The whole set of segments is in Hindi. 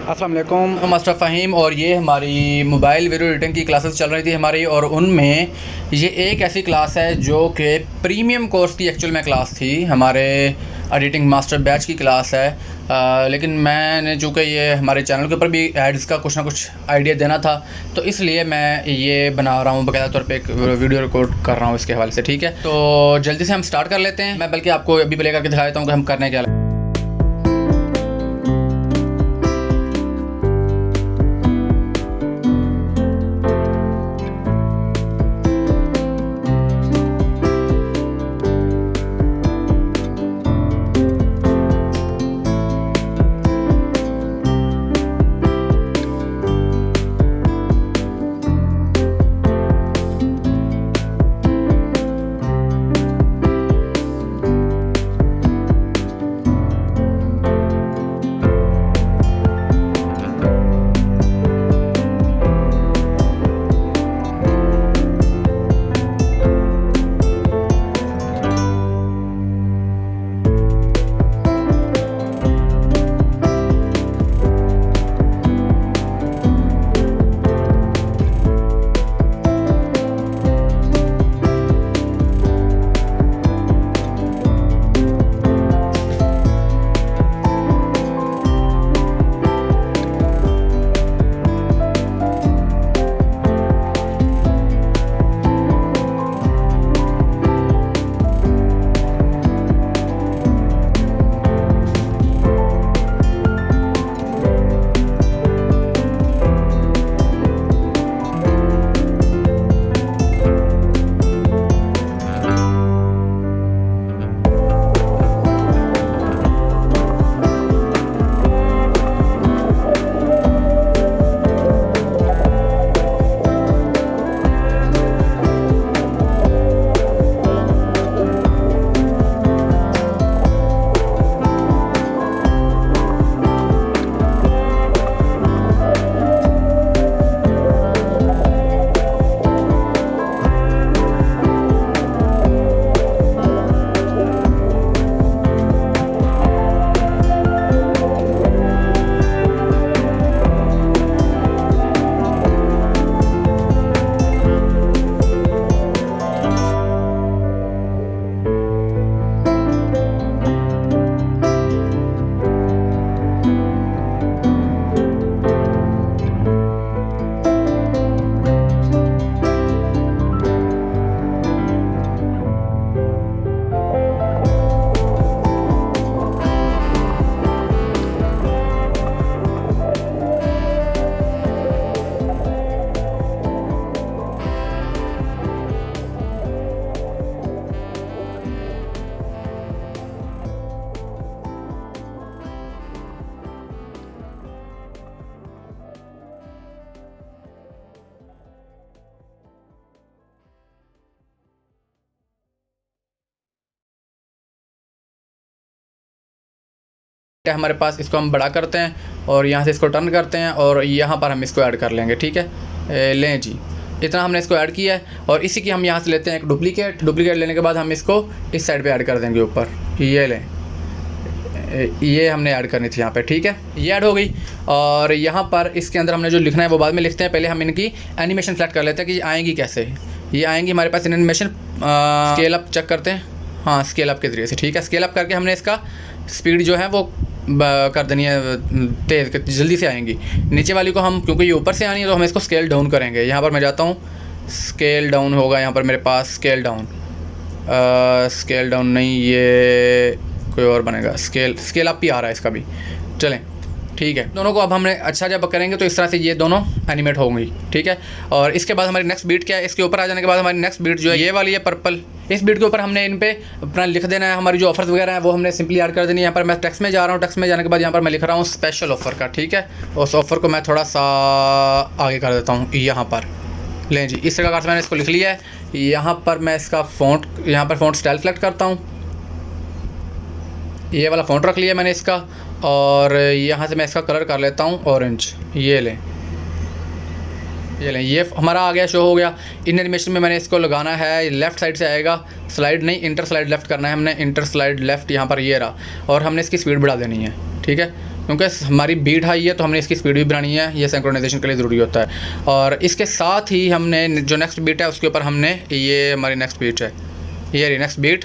अस्सलाम वालेकुम, मास्टर फ़हीम। और ये हमारी मोबाइल वीडियो एडिटिंग की क्लासेस चल रही थी हमारी, और उनमें ये एक ऐसी क्लास है जो कि प्रीमियम कोर्स की एक्चुअल में क्लास थी, हमारे एडिटिंग मास्टर बैच की क्लास है। लेकिन मैंने चूँकि ये हमारे चैनल के ऊपर भी एड्स का कुछ ना कुछ आइडिया देना था, तो इसलिए मैं ये बना रहा हूँ, बाकायदा तौर पे एक वीडियो रिकॉर्ड कर रहा हूँ इसके हवाले से। ठीक है, तो जल्दी से हम स्टार्ट कर लेते हैं। मैं बल्कि आपको अभी प्ले करके दिखा देता हूँ कि हम करने क्या। हमारे पास इसको हम बड़ा करते हैं और यहाँ से इसको टर्न करते हैं और यहाँ पर हम इसको ऐड कर लेंगे। ठीक है, लें जी, इतना हमने इसको ऐड किया है। और इसी की हम यहाँ से लेते हैं एक डुप्लीकेट लेने के बाद हम इसको इस साइड पे ऐड कर देंगे ऊपर। ये लें, ये हमने ऐड करनी थी यहाँ पे। ठीक है, ये ऐड हो गई। और यहाँ पर इसके अंदर हमने जो लिखना है वो बाद में लिखते हैं, पहले हम इनकी एनिमेशन सेलेक्ट कर लेते हैं कि आएंगी कैसे। ये आएंगी हमारे पास एनिमेशन, स्केल अप चेक करते हैं, हाँ स्केल अप के ज़रिए से। ठीक है, स्केल अप करके हमने इसका स्पीड जो है वो कर देनी है तेज़, जल्दी से आएंगी। नीचे वाली को हम, क्योंकि ये ऊपर से आनी है, तो हम इसको स्केल डाउन करेंगे। यहाँ पर मैं जाता हूँ, स्केल डाउन होगा यहाँ पर मेरे पास, स्केल डाउन नहीं, ये कोई और बनेगा, स्केल अप ही आ रहा है इसका भी। चलें, ठीक है, दोनों को अब हमने अच्छा जब करेंगे तो इस तरह से ये दोनों एनिमेट होंगी। ठीक है, और इसके बाद हमारी नेक्स्ट बीट क्या है, इसके ऊपर आ जाने के बाद हमारी नेक्स्ट बीट जो है ये वाली है पर्पल। इस बीट के ऊपर हमने इन पे अपना लिख देना है, हमारी जो ऑफर्स वगैरह हैं वो हमने सिंपली ऐड कर देनी है। यहाँ पर मैं टेक्स्ट में जा रहा हूँ, टेक्स्ट में जाने के बाद यहाँ पर मैं लिख रहा हूँ स्पेशल ऑफ़र का। ठीक है, उस ऑफ़र को मैं थोड़ा सा आगे कर देता हूँ यहाँ पर। लें जी, इस प्रकार से मैंने इसको लिख लिया है। यहाँ पर मैं इसका फ़ॉन्ट, यहाँ पर फ़ॉन्ट स्टाइल सेलेक्ट करता हूँ, ये वाला फ़ॉन्ट रख लिया मैंने इसका, और यहाँ से मैं इसका कलर कर लेता हूँ ऑरेंज। ये लें, ये हमारा आ गया, शो हो गया। इन एनिमेशन में मैंने इसको लगाना है, लेफ़्ट साइड से आएगा, स्लाइड नहीं इंटर स्लाइड लेफ़्ट करना है हमने, इंटर स्लाइड लेफ़्ट यहाँ पर ये रहा, और हमने इसकी स्पीड बढ़ा देनी है। ठीक है, क्योंकि हमारी बीट हाई है तो हमने इसकी स्पीड भी बढ़ानी है, ये सिंक्रोनाइजेशन के लिए ज़रूरी होता है। और इसके साथ ही हमने जो नेक्स्ट बीट है उसके ऊपर हमने, ये हमारी नेक्स्ट बीट है, ये रही नेक्स्ट बीट,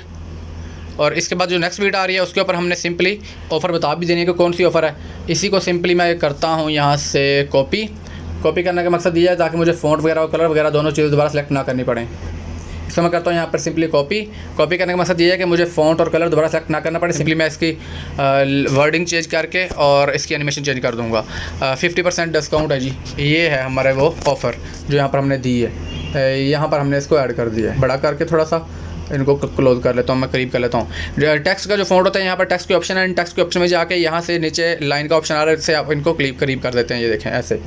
और इसके बाद जो नेक्स्ट बीट आ रही है उसके ऊपर हमने सिंपली ऑफ़र बता भी देनी है कि कौन सी ऑफ़र है। इसी को सिंपली मैं करता हूँ यहाँ से कॉपी करने का मकसद ये है ताकि मुझे फ़ॉन्ट वगैरह और कलर वगैरह दोनों चीज़ें दोबारा सेलेक्ट ना करनी पड़े। इसको मैं करता हूँ यहाँ पर सिंपली कॉपी करने का मकसद ये है कि मुझे फ़ॉन्ट और कलर दोबारा सेलेक्ट ना करना पड़े। सिंपली मैं इसकी वर्डिंग चेंज करके और इसकी एनिमेशन चेंज कर दूँगा। 50% डिस्काउंट है जी, ये है हमारे वो ऑफ़र जो यहाँ पर हमने दी है। यहाँ पर हमने इसको ऐड कर दिया है, बड़ा करके थोड़ा सा इनको क्लोज कर लेता हूँ, मैं करीब कर लेता हूँ। टेक्स्ट का जो फ़ॉन्ट होता है यहाँ पर टेक्स्ट के ऑप्शन है, इन टेक्स्ट के ऑप्शन में जाके यहाँ से नीचे लाइन का ऑप्शन आ रहा है, इससे आप इनको करीब कर देते हैं। ये देखें, ऐसे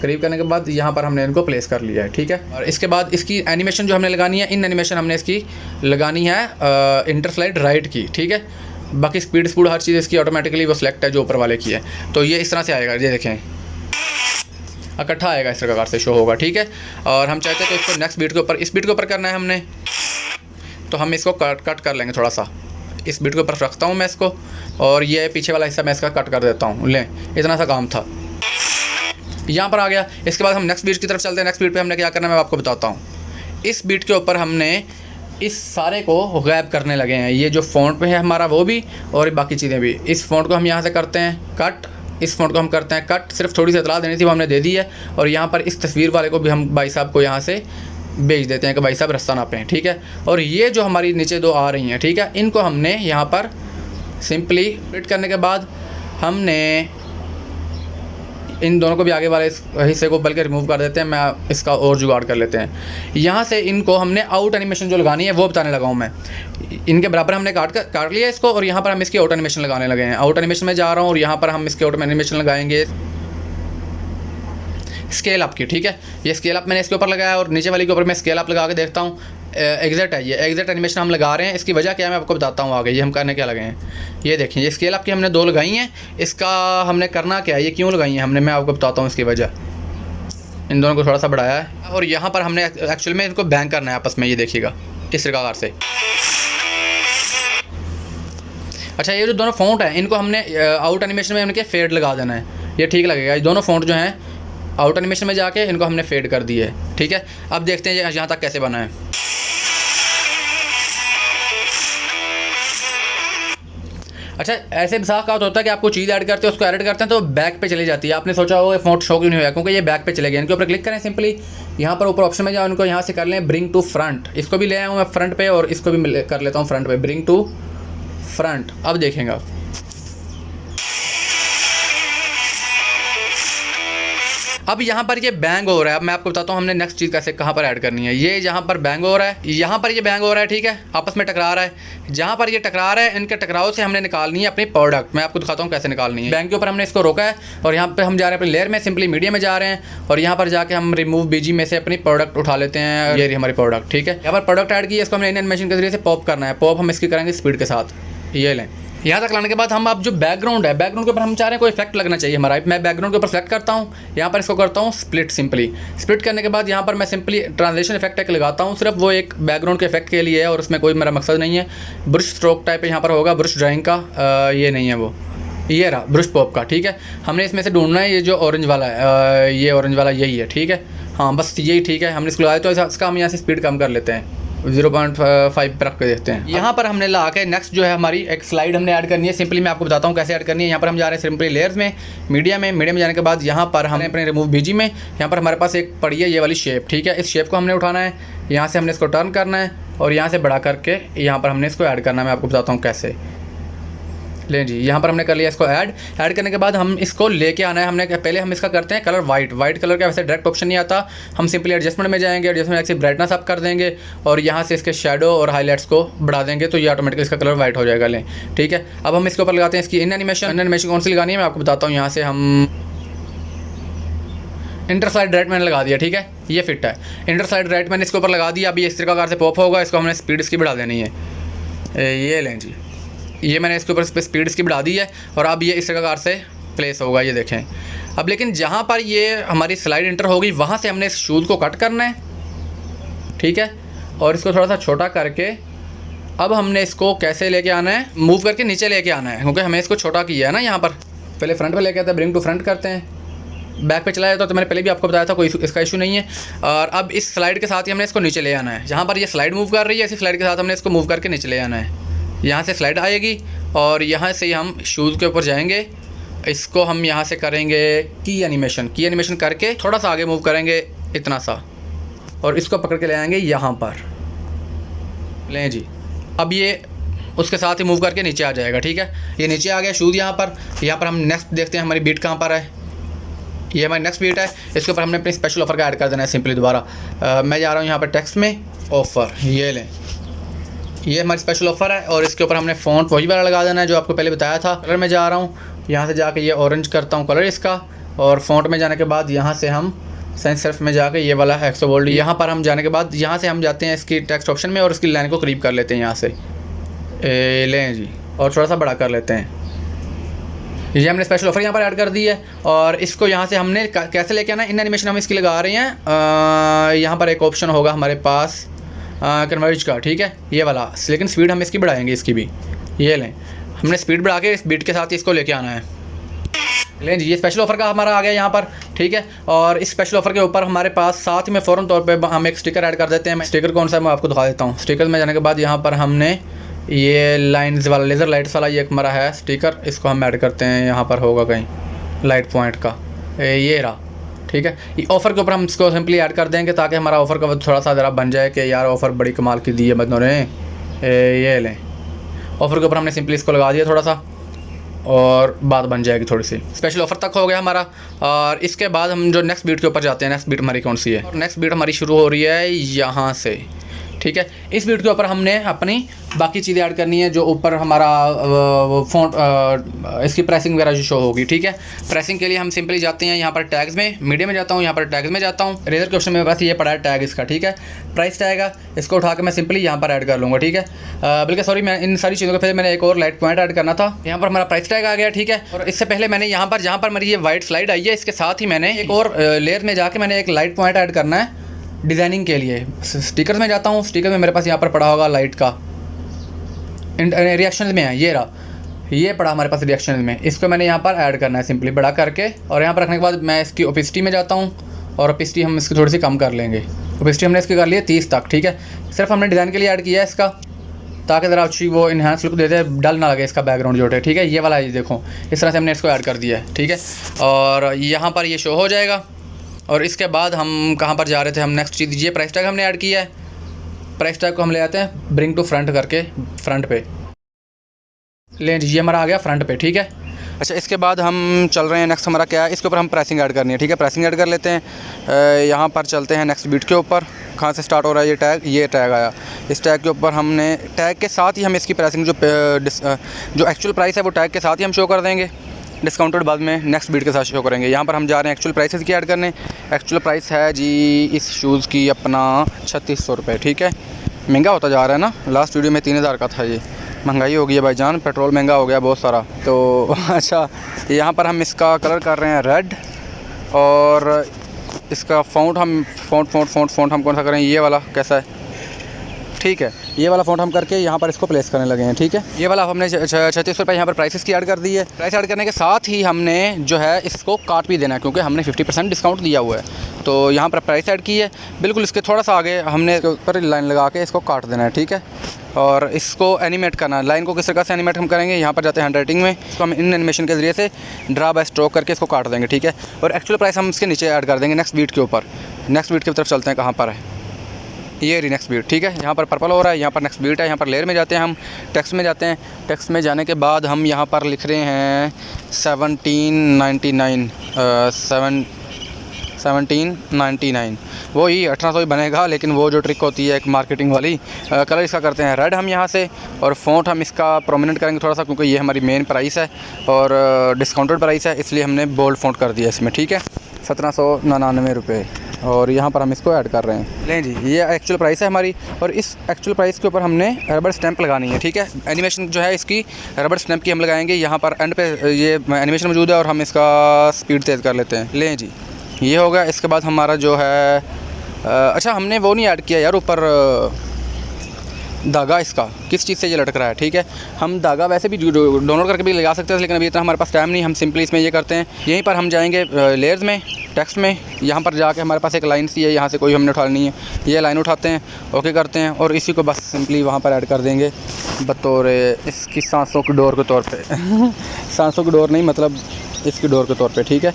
करीब करने के बाद यहाँ पर हमने इनको प्लेस कर लिया है, ठीक है। और इसके बाद इसकी एनिमेशन जो हमने लगानी है, इन एनिमेशन हमने इसकी लगानी है इंटरस्लाइड राइट की, ठीक है। बाकी स्पीड हर चीज़ इसकी ऑटोमेटिकली वो सिलेक्ट है जो ऊपर वाले की है। तो ये इस तरह से आएगा, ये देखें इकट्ठा आएगा, इस प्रकार से शो होगा, ठीक है। और हम चाहते हैं कि इसको नेक्स्ट बीट के ऊपर, इस बीट के ऊपर करना है हमने, तो हम इसको कट कर लेंगे थोड़ा सा। इस बीट के ऊपर रखता हूँ मैं इसको, और ये पीछे वाला हिस्सा मैं इसका कट कर देता हूँ। लें, इतना सा काम था, यहाँ पर आ गया। इसके बाद हम नेक्स्ट बीट की तरफ चलते हैं। नेक्स्ट बीट पे हमने क्या करना है मैं आपको बताता हूँ। इस बीट के ऊपर हमने इस सारे को गायब करने लगे हैं, ये जो फ़ॉन्ट पे है हमारा वो भी और बाकी चीज़ें भी। इस फ़ॉन्ट को हम यहाँ से करते हैं कट, इस फ़ॉन्ट को हम करते हैं कट। सिर्फ थोड़ी सी इतला देनी थी वो हमने दे दी है। और यहाँ पर इस तस्वीर वाले को भी हम भाई साहब को यहाँ से भेज देते हैं कि भाई साहब रास्ता नापें, ठीक है। और ये जो हमारी नीचे दो आ रही हैं, ठीक है, इनको हमने यहाँ पर सिंपली स्प्लिट करने के बाद हमने इन दोनों को भी आगे वाले हिस्से को बल्कि रिमूव कर देते हैं। मैं इसका और जुगाड़ कर लेते हैं। यहाँ से इनको हमने आउट एनिमेशन जो लगानी है वो बताने लगा हूँ मैं। इनके बराबर हमने काट लिया इसको, और यहाँ पर हम इसकी आउट एनिमेशन लगाने लगे हैं। आउट एनिमेशन में जा रहा हूँ और यहाँ पर हम इसके आउट एनिमेशन लगाएंगे स्केल अप की, ठीक है। ये स्केल अप मैंने इसके ऊपर लगाया और नीचे वाली के ऊपर मैं स्केल अप लगा के देखता हूँ। एग्जैक्ट है, ये एग्जैक्ट एनिमेशन हम लगा रहे हैं। इसकी वजह क्या है मैं आपको बताता हूँ आगे। ये हम करने क्या लगे हैं, ये देखें, ये स्केल अप की हमने 2 लगाई हैं। इसका हमने करना क्या है, ये क्यों लगाई हैं हमने, मैं आपको बताता हूँ इसकी वजह। इन दोनों को थोड़ा सा बढ़ाया है और यहाँ पर हमने एक्चुअल में इनको बैंग करना है आपस में, ये देखिएगा इस प्रकार से। अच्छा, ये जो दोनों फ़ॉन्ट हैं इनको हमने आउट एनिमेशन में उनके फेड लगा देना है, ये ठीक लगेगा। ये दोनों फ़ॉन्ट जो हैं आउट एनिमेशन में जाके इनको हमने फेड कर दिए, ठीक है। अब देखते हैं यहाँ तक कैसे बना है। अच्छा, ऐसे साथ का होता है कि आपको चीज़ ऐड करते हैं, उसको एडिट करते हैं तो बैक पे चली जाती है। आपने सोचा होगा फ़ॉन्ट शो क्यों नहीं हुआ, क्योंकि ये बैक पे चले गए। इनके ऊपर क्लिक करें सिंपली, यहाँ पर ऊपर ऑप्शन में जाओ, इनको यहाँ से कर लें ब्रिंग टू फ्रंट। इसको भी ले आया हूँ मैं फ्रंट पे और इसको भी कर लेता हूँ फ्रंट पे, ब्रिंग टू फ्रंट। अब देखेंगे आप, अब यहाँ पर ये बैंग हो रहा है। अब मैं आपको बताता हूँ हमने नेक्स्ट चीज़ कैसे कहाँ पर ऐड करनी है। ये यहाँ पर बैंग हो रहा है, यहाँ पर ये बैंग हो रहा है, ठीक है, आपस में टकरा रहा है। जहाँ पर ये टकरा रहा है, इनके टकराव से हमने निकालनी है अपनी प्रोडक्ट। मैं आपको दिखाता हूँ कैसे निकालनी है। बैंग के ऊपर हमने इसको रोका है और यहाँ पर हम जा रहे हैं अपनी लेयर में, सिंपली मीडिया में जा रहे हैं और यहाँ पर जाके हम रिमूव बीजी में से अपनी प्रोडक्ट उठा लेते हैं। ये हमारी प्रोडक्ट, ठीक है। यहाँ पर प्रोडक्ट ऐड की है, इसको हमने एनिमेशन के जरिए से पॉप करना है। पॉप हम इसकी करेंगे स्पीड के साथ, ये लें। यहाँ तक लाने के बाद हम अब जो बैकग्राउंड है, बैकग्राउंड के ऊपर हम चाह रहे हैं कोई इफेक्ट लगना चाहिए हमारा। मैं बैकग्राउंड के ऊपर सेलेक्ट करता हूँ, यहाँ पर इसको करता हूँ स्प्लिट। सिंपली स्प्लिट करने के बाद यहाँ पर मैं सिंपली ट्रांजिशन इफेक्ट एक लगाता हूँ, सिर्फ वो एक बैकग्राउंड के इफेक्ट के लिए है और उसमें कोई मेरा मकसद नहीं है। ब्रश स्ट्रोक टाइप यहाँ पर होगा, ब्रश ड्राइंग का ये नहीं है, वो ये रहा ब्रश पॉप का, ठीक है। हमने इसमें से ढूंढना है ये जो ऑरेंज वाला है, ये ऑरेंज वाला यही है, ठीक है। हाँ, बस यही ठीक है। हमने इसको लगाया तो इसका हम यहाँ से स्पीड कम कर लेते हैं, 0.5 पर रख के देखते हैं। यहाँ पर हमने ला के नेक्स्ट जो है हमारी एक स्लाइड हमने ऐड करनी है। सिंपली मैं आपको बताता हूँ कैसे ऐड करनी है। यहाँ पर हम जा रहे हैं सिंपली लेयर्स में, मीडिया में जाने के बाद यहाँ पर हमने अपने रिमूव बीजी में, यहाँ पर हमारे पास एक पड़ी है ये वाली शेप, ठीक है। इस शेप को हमने उठाना है, यहाँ से हमने इसको टर्न करना है और यहाँ से बड़ा करके यहाँ पर हमने इसको ऐड करना है। मैं आपको बताता हूँ कैसे। लें जी, यहाँ पर हमने कर लिया इसको ऐड करने के बाद हम इसको लेके आना है। हमने पहले हम इसका करते हैं कलर वाइट कलर का वैसे डायरेक्ट ऑप्शन नहीं आता। हम सिंपली एडजस्टमेंट में जाएंगे, एडजस्टमेंट से ब्राइटनेस अप कर देंगे और यहाँ से इसके शेडो और हाईलाइट्स को बढ़ा देंगे तो ये ऑटोमेटिकली इसका कलर वाइट हो जाएगा। लें, ठीक है। अब हम इसके ऊपर लगाते हैं इसकी इन एनिमेशन कौन सी लगानी है मैं आपको बताता हूँ। यहाँ से हम इंटरस्लाइड राइट मैंने लगा दिया, ठीक है, ये फिट है। इंटरस्लाइड राइट मैंने इसके ऊपर लगा दिया। अभी इस प्रकार से पॉप होगा, इसको हमने स्पीड इसकी बढ़ा देनी है। ये लें जी, ये मैंने इसके ऊपर स्पीड इसकी बढ़ा दी है और अब ये इस प्रकार से प्लेस होगा, ये देखें। अब लेकिन जहाँ पर ये हमारी स्लाइड इंटर होगी वहाँ से हमने इस शूज़ को कट करना है, ठीक है, और इसको थोड़ा सा छोटा करके अब हमने इसको कैसे लेके आना है, मूव करके नीचे लेके आना है, क्योंकि हमें इसको छोटा किया है ना यहाँ पर। पहले फ्रंट पे लेके आते हैं, ब्रिंग टू फ्रंट करते हैं। बैक पे चला जाता तो मैंने पहले भी आपको बताया था, कोई इसका इशू नहीं है। और अब इस स्लाइड के साथ ही हमने इसको नीचे ले आना है। जहाँ पर ये स्लाइड मूव कर रही है, इसी स्लाइड के साथ हमने इसको मूव करके नीचे ले आना है। यहाँ से स्लाइड आएगी और यहाँ से हम शूज़ के ऊपर जाएंगे। इसको हम यहाँ से करेंगे की एनिमेशन करके थोड़ा सा आगे मूव करेंगे इतना सा, और इसको पकड़ के ले आएंगे यहाँ पर। लें जी, अब ये उसके साथ ही मूव करके नीचे आ जाएगा। ठीक है, ये नीचे आ गया शूज़ यहाँ पर हम नेक्स्ट देखते हैं हमारी बीट कहाँ पर है। ये हमारी नेक्स्ट बीट है, इसके ऊपर हमने अपनी स्पेशल ऑफ़र का ऐड कर देना है सिंपली दोबारा। मैं जा रहा हूँ यहाँ पर टेक्स्ट में ऑफ़र, ये लें, ये हमारी स्पेशल ऑफ़र है और इसके ऊपर हमने फ़ॉन्ट वही वाला लगा देना है जो आपको पहले बताया था। कलर में जा रहा हूँ, यहाँ से जाके ये ऑरेंज करता हूँ कलर इसका, और फ़ॉन्ट में जाने के बाद यहाँ से हम सेंस सर्फ में जाके ये वाला एक्सो बोल्ड, यहाँ पर हम जाने के बाद यहाँ से हम जाते हैं इसकी टेक्स्ट ऑप्शन में और इसकी लाइन को करीब कर लेते हैं यहाँ से। लें जी, और थोड़ा सा बड़ा कर लेते हैं। ये हमने स्पेशल ऑफ़र यहाँ पर ऐड कर दी है और इसको यहाँ से हमने कैसे लेके आना है, इन एनिमेशन हम इसकी लगा रहे हैं। यहाँ पर एक ऑप्शन होगा हमारे पास कन्वर्ज का, ठीक है, ये वाला, लेकिन स्पीड हम इसकी बढ़ाएंगे इसकी भी। ये लें, हमने स्पीड बढ़ा के इस बीट के साथ ही इसको लेके आना है। लें जी, ये स्पेशल ऑफ़र का हमारा आ गया यहाँ पर, ठीक है। और इस स्पेशल ऑफ़र के ऊपर हमारे पास साथ में फ़ौरन तौर पे हम एक स्टिकर ऐड कर देते हैं। स्टिकर कौन सा है मैं आपको दिखा देता हूँ। स्टिकर में जाने के बाद यहाँ पर हमने ये लाइन्स वाला, लेज़र लाइट्स वाला ये हमारा है स्टिकर, इसको हम ऐड करते हैं। यहाँ पर होगा कहीं लाइट पॉइंट का, ये रहा, ठीक है। ये ऑफ़र के ऊपर हम इसको सिंपली ऐड कर देंगे ताकि हमारा ऑफ़र का थोड़ा सा ज़रा बन जाए कि यार ऑफ़र बड़ी कमाल की दी है बंदों ने। ये लें, ऑफ़र के ऊपर हमने सिंपली इसको लगा दिया थोड़ा सा और बात बन जाएगी थोड़ी सी। स्पेशल ऑफ़र तक हो गया हमारा। और इसके बाद हम जो नेक्स्ट बीट के ऊपर जाते हैं, नेक्स्ट बीट हमारी कौन सी है, और नेक्स्ट बीट हमारी शुरू हो रही है यहाँ से, ठीक है। इस बीट के ऊपर हमने अपनी बाकी चीज़ें ऐड करनी है, जो ऊपर हमारा फ़ॉन्ट इसकी प्रेसिंग वगैरह जो शो होगी, ठीक है। प्रेसिंग के लिए हम सिंपली जाते हैं यहाँ पर टैग्स में, मीडिया में जाता हूँ, यहाँ पर टैग्स में जाता हूँ। रेजर के ऑप्शन में बस ये पड़ा है टैग इसका, ठीक है। प्राइस टैग है, इसको उठा के मैं सिंपली यहाँ पर ऐड कर लूँगा, ठीक है। बल्कि सॉरी, मैं इन सारी चीज़ों के पहले मैंने एक और लाइट पॉइंट ऐड करना था। यहाँ पर हमारा प्राइस टैग आ गया, ठीक है। और इससे पहले मैंने यहाँ पर जहाँ पर मेरी ये वाइट स्लाइड आई है, इसके साथ ही मैंने एक और लेयर में जाके मैंने एक लाइट पॉइंट ऐड करना है डिज़ाइनिंग के लिए। स्टिकर में जाता हूँ, स्टिकर में मेरे पास यहाँ पर पड़ा होगा लाइट का, रिएक्शन में है, ये रहा, ये पड़ा हमारे पास रिएक्शन में। इसको मैंने यहाँ पर ऐड करना है सिंपली बड़ा करके, और यहाँ पर रखने के बाद मैं इसकी ओपेसिटी में जाता हूँ और ओपेसिटी हम इसकी थोड़ी सी कम कर लेंगे। ओपेसिटी हमने इसकी कर ली है 30 तक, ठीक है। सिर्फ हमने डिज़ाइन के लिए ऐड किया है इसका, ताकि ज़रा अच्छी वो इन्हांस लुक देते हैं, डल ना लगे इसका बैकग्राउंड जो है, ठीक है। ये वाला ये देखो, इस तरह से हमने इसको ऐड कर दिया है, ठीक है। और यहाँ पर ये शो हो जाएगा। और इसके बाद हम कहाँ पर जा रहे थे, हम नेक्स्ट चीज़, ये प्राइस टैग हमने ऐड किया है। प्राइस टैग को हम ले आते हैं ब्रिंग टू फ्रंट करके, फ्रंट पे लें, ये हमारा आ गया फ्रंट पे, ठीक है। अच्छा, इसके बाद हम चल रहे हैं नेक्स्ट हमारा क्या है, इसके ऊपर हम प्रेसिंग ऐड करनी है, ठीक है। प्रेसिंग ऐड कर लेते हैं। यहाँ पर चलते हैं नेक्स्ट बीट के ऊपर। कहाँ से स्टार्ट हो रहा है ये टैग आया। इस टैग के ऊपर हमने टैग के साथ ही हम इसकी प्रेसिंग जो एक्चुअल प्राइस है वो टैग के साथ ही हम शो कर देंगे। डिस्काउंटेड बाद में नेक्स्ट बीट के साथ शो करेंगे। यहाँ पर हम जा रहे हैं एक्चुअल प्राइसेस की ऐड करने। एक्चुअल प्राइस है जी इस शूज़ की अपना 3600 रुपये, ठीक है। महंगा होता जा रहा है ना, लास्ट वीडियो में 3000 का था, ये महंगाई हो गई है भाईजान, पेट्रोल महंगा हो गया बहुत सारा। तो अच्छा, यहाँ पर हम इसका कलर कर रहे हैं रेड, और इसका फ़ॉन्ट हम कौन सा करें, ये वाला कैसा है, ठीक है। ये वाला फ़ॉन्ट हम करके यहाँ पर इसको प्लेस करने लगे हैं, ठीक है। ये वाला हमने 3600 रुपये यहाँ पर प्राइसेस की ऐड कर दी है। प्राइस ऐड करने के साथ ही हमने जो है इसको काट भी देना है, क्योंकि हमने 50% डिस्काउंट दिया हुआ है। तो यहाँ पर प्राइस ऐड की है, बिल्कुल इसके थोड़ा सा आगे हमने इसके ऊपर लाइन लगा के इसको काट देना है, ठीक है। और इसको एनिमेट करना है। लाइन को किस तरह से एनिमेट हम करेंगे, यहाँ पर जाते हैं हैंड राइटिंग में, इसको हम इन एनिमेशन के ज़रिए से ड्रा बाय स्ट्रोक करके इसको काट देंगे, ठीक है। और एक्चुअल प्राइस हम इसके नीचे ऐड कर देंगे नेक्स्ट बीट के ऊपर। नेक्स्ट बीट की तरफ चलते हैं, कहाँ पर है ये रही नेक्स्ट बीट, ठीक है। यहाँ पर पर्पल हो रहा है, यहाँ पर नेक्स्ट बीट है। यहाँ पर लेयर में जाते हैं हम, टेक्स्ट में जाते हैं। टेक्स्ट में जाने के बाद हम यहाँ पर लिख रहे हैं 1799 वो ही 1800 ही बनेगा, लेकिन वो जो ट्रिक होती है एक मार्केटिंग वाली। कलर इसका करते हैं रेड हम यहाँ से, और फ़ॉन्ट हम इसका प्रोमिनेंट करेंगे थोड़ा सा, क्योंकि ये हमारी मेन प्राइस है और डिस्काउंटेड प्राइस है, इसलिए हमने बोल्ड फ़ॉन्ट कर दिया इसमें, ठीक है। 1799 रुपये, और यहाँ पर हम इसको ऐड कर रहे हैं। लें जी, ये एक्चुअल प्राइस है हमारी, और इस एक्चुअल प्राइस के ऊपर हमने रबर स्टैंप लगानी है, ठीक है। एनिमेशन जो है इसकी रबर स्टैंप की हम लगाएंगे। यहाँ पर एंड पे ये एनिमेशन मौजूद है, और हम इसका स्पीड तेज़ कर लेते हैं। लें जी, ये हो गया। इसके बाद हमारा जो है अच्छा, हमने वो नहीं ऐड किया यार ऊपर, धागा इसका किस चीज़ से ये लटक रहा है, ठीक है। हम धागा वैसे भी डाउनलोड करके भी लगा सकते हैं, लेकिन अभी इतना हमारे पास टाइम नहीं, हम सिंपली इसमें ये करते हैं। यहीं पर हम जाएंगे लेयर्स में, टेक्स्ट में, यहाँ पर जाके हमारे पास एक लाइन सी है, यहाँ से कोई हमने उठानी है, ये लाइन उठाते हैं, ओके करते हैं और इसी को बस सिंपली वहाँ पर ऐड कर देंगे बतौर इसकी सांसों की डोर के तौर पर सांसों की डोर नहीं, मतलब इसकी डोर के तौर पर, ठीक है।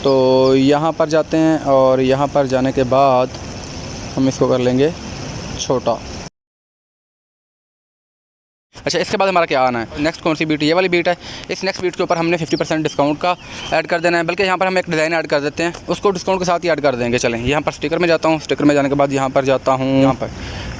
तो यहाँ पर जाते हैं और यहाँ पर जाने के बाद हम इसको कर लेंगे छोटा। अच्छा, इसके बाद हमारा क्या आना है, नेक्स्ट कौन सी बीट, ये वाली बीट है। इस नेक्स्ट बीट के ऊपर हमने 50% डिस्काउंट का ऐड कर देना है, बल्कि यहाँ पर हम एक डिज़ाइन ऐड कर देते हैं, उसको डिस्काउंट के साथ ही ऐड कर देंगे। चलें, यहाँ पर स्टिकर में जाता हूँ, स्टिकर में जाने के बाद यहाँ पर जाता हूँ, यहाँ पर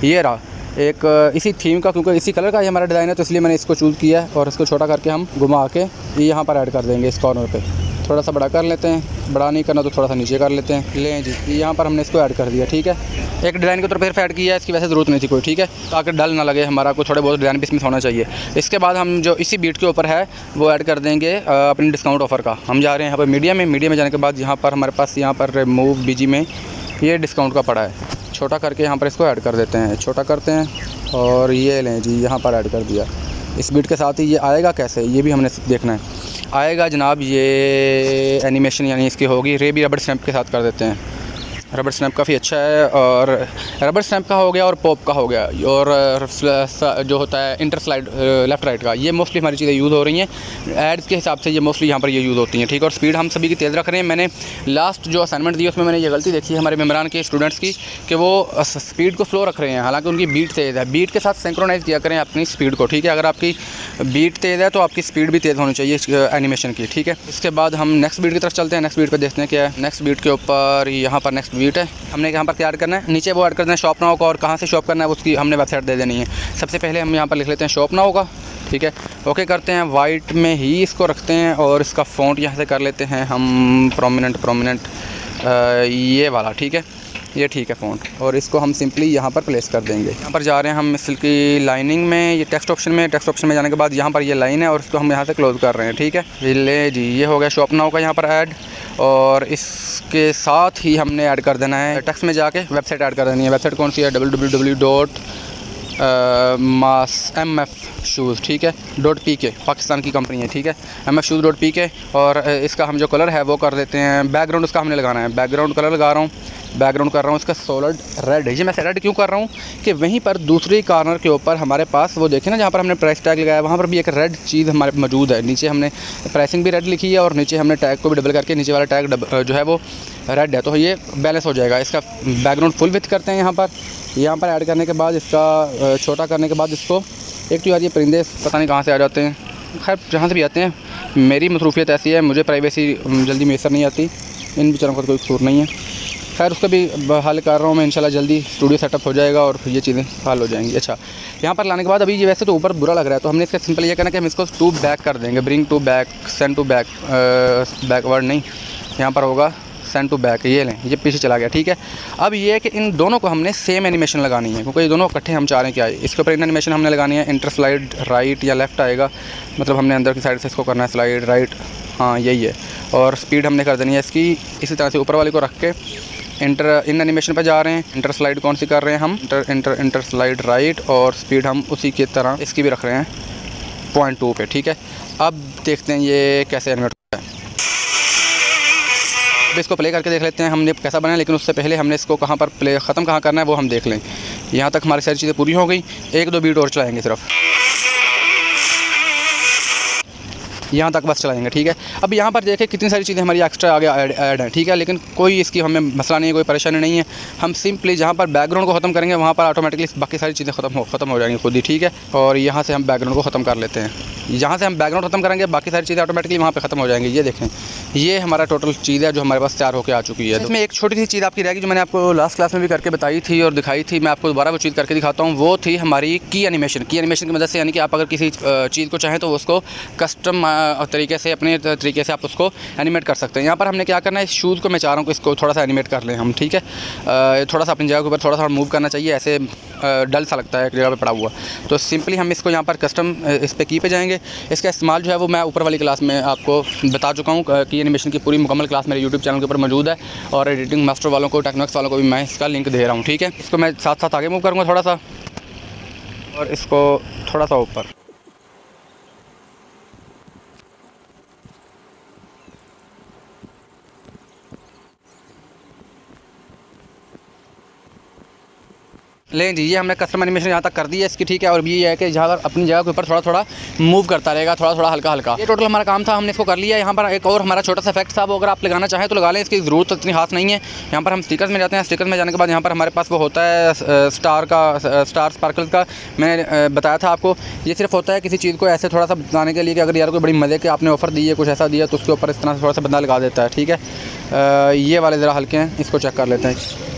ये रहा एक इसी थीम का, क्योंकि इसी कलर का ये हमारा डिज़ाइन है तो इसलिए मैंने इसको चूज़ किया है। और इसको छोटा करके हम घुमा के यहाँ पर ऐड कर देंगे, इस कॉर्नर पर थोड़ा सा बड़ा कर लेते हैं, बड़ा नहीं करना तो थोड़ा सा नीचे कर लेते हैं। लें जी, यहाँ पर हमने इसको ऐड कर दिया, ठीक है। एक डिज़ाइन के तौर पर ऐड किया है, इसकी वैसे ज़रूरत नहीं थी कोई, ठीक है, ताकि डल ना लगे हमारा को, थोड़े बहुत डिज़ाइन भी इसमें होना चाहिए। इसके बाद हम जो इसी बीट के ऊपर है वो ऐड कर देंगे अपनी डिस्काउंट ऑफ़र का। हम जा रहे हैं यहाँ पर मीडियम में जाने के बाद यहाँ पर हमारे पास यहाँ पर रिमूव बीजी में ये डिस्काउंट का पड़ा है, छोटा करके यहाँ पर इसको ऐड कर देते हैं, छोटा करते हैं और ये लें जी, यहाँ पर ऐड कर दिया। इस बीट के साथ ही ये आएगा कैसे, ये भी हमने देखना है। आएगा जनाब, ये एनिमेशन यानी इसकी होगी रेबी रबड़ स्टैम्प के साथ कर देते हैं। रबड़ स्टैम्प काफ़ी अच्छा है, और रबड़ स्टैम्प का हो गया और पॉप का हो गया, और जो होता है इंटर स्लाइड लेफ़्ट राइट का, ये मोस्टली हमारी चीज़ें यूज़ हो रही हैं एड्स के हिसाब से, ये मोस्टली यहाँ पर ये यूज़ होती हैं, ठीक है। और स्पीड हम सभी की तेज़ रख रहे हैं। मैंने लास्ट जो असाइनमेंट दी उसमें मैंने ये गलती देखी है हमारे मेम्बरान के स्टूडेंट्स की, कि वो स्पीड को स्लो रख रहे हैं, हालांकि उनकी बीट तेज़ है। बीट के साथ सिंक्रोनाइज़ किया करें अपनी स्पीड को, ठीक है। अगर आपकी बीट तेज़ है तो आपकी स्पीड भी तेज़ होनी चाहिए एनिमेशन की, ठीक है। इसके बाद हम नेक्स्ट बीट की तरफ चलते हैं। नेक्स्ट बीट पर देखते हैं क्या है। नेक्स्ट बीट के ऊपर यहाँ पर नेक्स्ट बीट है, हमने यहाँ पर क्या ऐड करना है, नीचे वो ऐड कर देना है शॉप नाउ का, और कहाँ से शॉप करना है उसकी हमने वेबसाइट दे देनी है। सबसे पहले हम यहाँ पर लिख लेते हैं शॉप नाउ का, ठीक है, ओके करते हैं। वाइट में ही इसको रखते हैं और इसका फ़ॉन्ट यहाँ से कर लेते हैं हम प्रोमिनेंट ये वाला, ठीक है, ये ठीक है फ़ॉन्ट। और इसको हम सिंपली यहाँ पर प्लेस कर देंगे। यहाँ पर जा रहे हैं हम इसकी लाइनिंग में, ये टेक्स्ट ऑप्शन में जाने के बाद यहाँ पर ये लाइन है और इसको हम यहाँ से क्लोज़ कर रहे हैं, ठीक है। ले जी, ये हो गया शॉप नाउ का यहाँ पर ऐड, और इसके साथ ही हमने ऐड कर देना है, टेक्स्ट में जाके वेबसाइट ऐड कर देनी है। वेबसाइट कौन सी है, www.mf शूज़, ठीक है, .pk, पाकिस्तान की कंपनी है, ठीक है, mfshoes.pk। और इसका हम जो कलर है वो कर देते हैं, बैकग्राउंड उसका हमने लगाना है, बैकग्राउंड कलर लगा रहा हूँ, बैकग्राउंड कर रहा हूँ इसका सॉलिड रेड है। ये मैं रेड क्यों कर रहा हूँ कि वहीं पर दूसरी कॉर्नर के ऊपर हमारे पास वो देखें ना, जहाँ पर हमने प्राइस टैग लगाया वहाँ पर भी एक रेड चीज़ हमारे मौजूद है। नीचे हमने प्राइसिंग भी रेड लिखी है और नीचे हमने टैग को भी डबल करके नीचे वाला टैग जो है वो रेड है, तो ये बैलेंस हो जाएगा। इसका बैकग्राउंड फुल विथ करते हैं यहाँ पर ऐड करने के बाद, इसका छोटा करने के बाद इसको, एक तो यार ये परिंदे पता नहीं कहाँ से आ जाते हैं, खैर जहाँ से भी आते हैं, मेरी मसरूफियत ऐसी है, मुझे प्राइवेसी जल्दी मैसर नहीं आती, इन बेचारों का कोई कसूर नहीं है। खैर उसका भी हल कर रहा हूँ मैं, इंशाल्लाह जल्दी स्टूडियो सेटअप हो जाएगा और ये चीज़ें हल हो जाएंगी। अच्छा, यहाँ पर लाने के बाद अभी ये वैसे तो ऊपर बुरा लग रहा है, तो हमने इसका सिंपल ये करना कि हम इसको टू बैक कर देंगे, bring to back, send to back, backward नहीं, यहाँ पर होगा सेंड टू बैक, ये लें, ये पीछे चला गया, ठीक है। अब ये है कि इन दोनों को हमने सेम एनिमेशन लगानी है, क्योंकि ये दोनों इकट्ठे हम चाह रहे हैं क्या है। इसके ऊपर इन एनिमेशन हमने लगानी है, इंटर स्लाइड राइट या लेफ़्ट आएगा, मतलब हमने अंदर की साइड से इसको करना है स्लाइड राइट, हाँ यही है। और स्पीड हमने कर देनी है इसकी इसी तरह से ऊपर वाले को रख के इन एनिमेशन पर जा रहे हैं। इंटर स्लाइड कौन सी कर रहे हैं हम, इंटर स्लाइड राइट, और स्पीड हम उसी की तरह इसकी भी रख रहे हैं 0.2 पे, ठीक है। अब देखते हैं ये कैसे एनिमेट होता है। अब इसको प्ले करके देख लेते हैं हमने कैसा बनाया, लेकिन उससे पहले हमने इसको कहाँ पर प्ले ख़त्म कहाँ करना है वो हम देख लें। यहाँ तक हमारी सारी चीज़ें पूरी हो गई, एक दो बीट और चलाएँगे सिर्फ, यहाँ तक बस चलाएंगे, ठीक है। अब यहाँ पर देखें कितनी सारी चीज़ें हमारी एक्स्ट्रा आगे ऐड हैं, ठीक है, लेकिन कोई इसकी हमें मसला नहीं है, कोई परेशानी नहीं है। हम सिंपली जहाँ पर बैकग्राउंड को ख़त्म करेंगे वहाँ पर ऑटोमेटिकली बाकी सारी चीज़ें ख़त्म हो जाएंगी खुद ही, ठीक है। और यहाँ से हम बैकग्राउंड को ख़त्म कर लेते हैं, जहाँ से हम बैकग्राउंड ख़त्म करेंगे बाकी सारी चीज़ें ऑटोमेटिकली वहाँ पर ख़त्म हो जाएंगी। ये देखें, ये हमारा टोटल चीज़ है जो हमारे पास तैयार होकर आ चुकी है। इसमें एक छोटी सी चीज़ आपकी रहेगी जो मैंने आपको लास्ट क्लास में भी करके बताई थी और दिखाई थी, मैं आपको दोबारा वो चीज़ करके दिखाता हूँ। वो थी हमारी की एनिमेशन की मदद से, यानी कि आप अगर किसी चीज़ को चाहें तो उसको कस्टम तरीके से, अपने तरीके से आप उसको एनिमेट कर सकते हैं। यहाँ पर हमने क्या करना है, इस शूज़ को मैं चाह रहा हूँ कि इसको थोड़ा सा एनिमेट कर लें हम, ठीक है। थोड़ा सा अपनी जगह के ऊपर थोड़ा सा मूव करना चाहिए, ऐसे डल सा लगता है एक जगह पे पड़ा हुआ। तो सिंपली हम इसको यहाँ पर कस्टम इस पर की पे जाएंगे। इसका इस्तेमाल जो है वो मैं ऊपर वाली क्लास में आपको बता चुका हूँ कि एनिमेशन की पूरी मुकम्मल क्लास मेरे यूट्यूब चैनल के ऊपर मौजूद है, और एडिटिंग मास्टर वालों को, टेक्नोक्स वालों को भी मैं इसका लिंक दे रहा हूँ, ठीक है। इसको मैं साथ साथ आगे मूव करूँगा थोड़ा सा। और इसको थोड़ा सा ऊपर। लें जी, ये हमने कस्टम एनिमेशन यहाँ तक कर दी है इसकी, ठीक है। और ये है कि जहाँ पर अपनी जगह के ऊपर थोड़ा थोड़ा मूव करता रहेगा, थोड़ा थोड़ा हल्का हल्का। ये टोटल हमारा काम था, हमने इसको कर लिया है। यहाँ पर एक और हमारा छोटा सा इफेक्ट था, वो अगर आप लगाना चाहें तो लगा लें, इसकी ज़रूरत इतनी खास नहीं है। यहाँ पर हम स्टिकर्स में जाते हैं, स्टिकर्स में जाने के बाद यहाँ पर हमारे पास वो होता है स्टार स्पार्कल्स का। मैंने बताया था आपको, ये सिर्फ होता है किसी चीज़ को ऐसे थोड़ा सा बताने के लिए कि अगर यार कोई बड़ी मज़े के आपने ऑफ़र दी है, कुछ ऐसा दिया, तो उसके ऊपर इस तरह से थोड़ा सा बंदा लगा देता है, ठीक है। ये वाले ज़रा हल्के हैं, इसको चेक कर लेते हैं।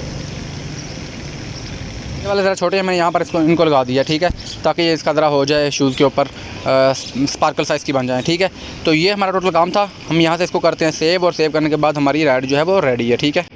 ये वाले ज़रा छोटे हैं, मैंने यहाँ पर इनको लगा दिया, ठीक है, ताकि ये इसका ज़रा हो जाए शूज़ के ऊपर स्पार्कल साइज़ की बन जाए, ठीक है। तो ये हमारा टोटल काम था। हम यहाँ से इसको करते हैं सेव, और सेव करने के बाद हमारी राइड जो है वो रेडी है, ठीक है।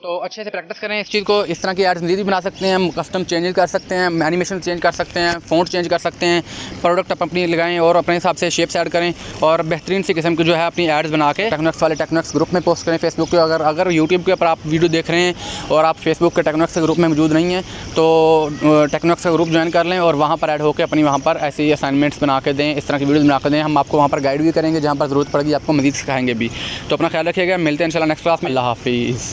तो अच्छे से प्रैक्टिस करें इस चीज़ को। इस तरह की एड्स मज़ीद भी बना सकते हैं, कस्टम चेंजेस कर सकते हैं, एनिमेशन चेंज कर सकते हैं, फ़ॉन्ट चेंज कर सकते हैं, प्रोडक्ट अपनी लगाएं और अपने हिसाब से शेप्स ऐड करें, और बेहतरीन सी किस्म की जो है अपनी एड्स बना के टेक्नोक्स वाले टेक्नोक्स ग्रुप में पोस्ट करें, फेसबुक के। अगर यूट्यूब के ऊपर आप वीडियो देख रहे हैं और आप फेसबुक के टेक्नोक्स ग्रुप में मौजूद नहीं हैं, तो टेक्नोक्स का ग्रुप ज्वाइन कर लें और वहाँ पर ऐड होकर अपनी वहाँ पर ऐसी असाइनमेंट्स बना के दें, इस तरह की वीडियोज़ बना के दें। हम आपको वहाँ पर गाइड भी करेंगे, जहाँ पर ज़रूरत पड़ेगी आपको मज़ीद सिखाएंगे भी। तो अपना ख्याल रखिएगा, मिलते हैं इंशाल्लाह नेक्स्ट क्लास में। अल्लाह हाफ़िज़।